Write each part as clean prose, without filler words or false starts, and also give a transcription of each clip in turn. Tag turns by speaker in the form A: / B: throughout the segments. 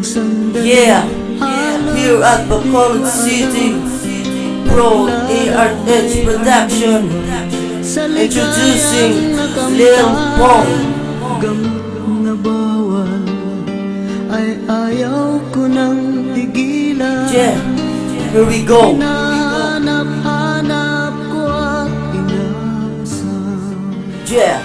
A: Yeah, here at Bacolod City, Pro ARH Production, introducing Lil Pong.
B: Gamot na bawal ay ayaw ko nang tigilan.
A: Yeah, here we go.
B: Hinahanap-hanap ko at inaasam.
A: Yeah.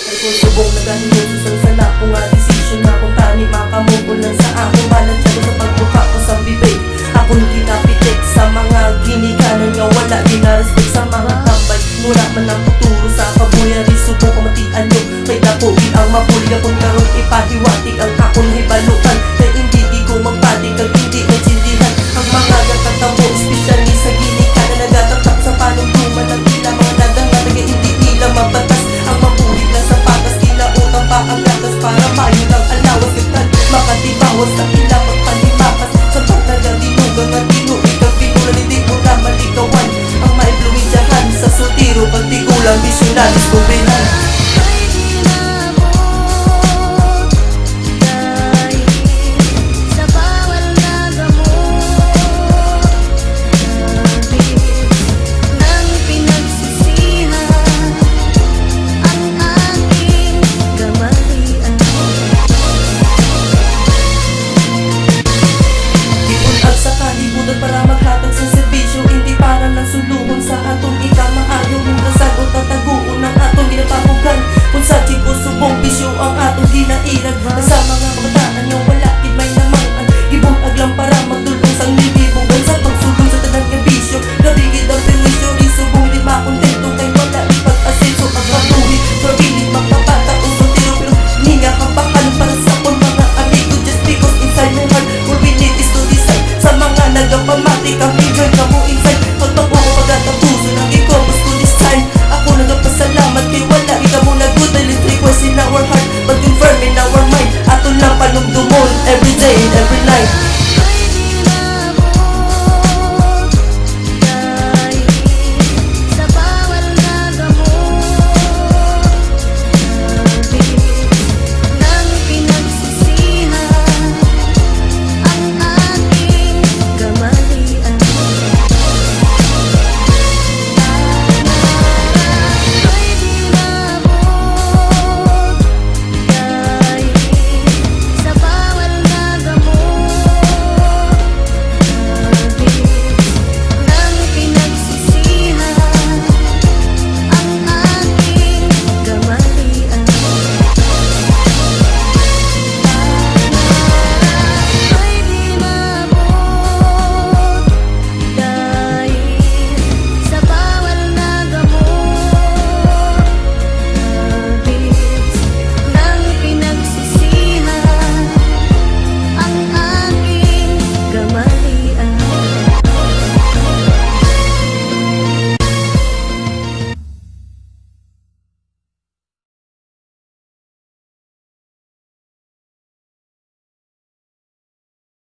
A: Ay kung subong na ganito, susansala ko nga desisyon na kung tani makamubulan sa ako. Balat siya sa pagbuka ko sa bibig. Ako'y kinapitik sa mga ginikanan nga wala dinarespect sa mga tambay. Mula man ang futuro sa kabuyari, subong ko matian nyo. Kay napugi ang mapuli akong karong ipahiwatig ang akong hibalukan. Kaya hindi di ko magpatig ang hindi natindihan ang mga gatatapo, espesyal ni sa ginikanan. Nagatatak sa panungtuman ng tila mga nadangan. Kaya hindi nila mabatas ang mabulig na sapatas. Tila utang pa ang gatas para mayo ng alawas. Kagtan makatibawas sa tila pagpanimakas. Sabog na gadinugang at tinuig ang pinulan. Hindi ko na malikawan ang maipluwisyahan sa sutiro. Pag di kulang misyonalis ko bilang para maghatag sa serbisyo, hindi para lang suluhon sa atong ikama. Ayaw mong dasal o tataguon ang atong ginapahugan. Kung sa tipo subong bisyo ang atong ginairan. Kasama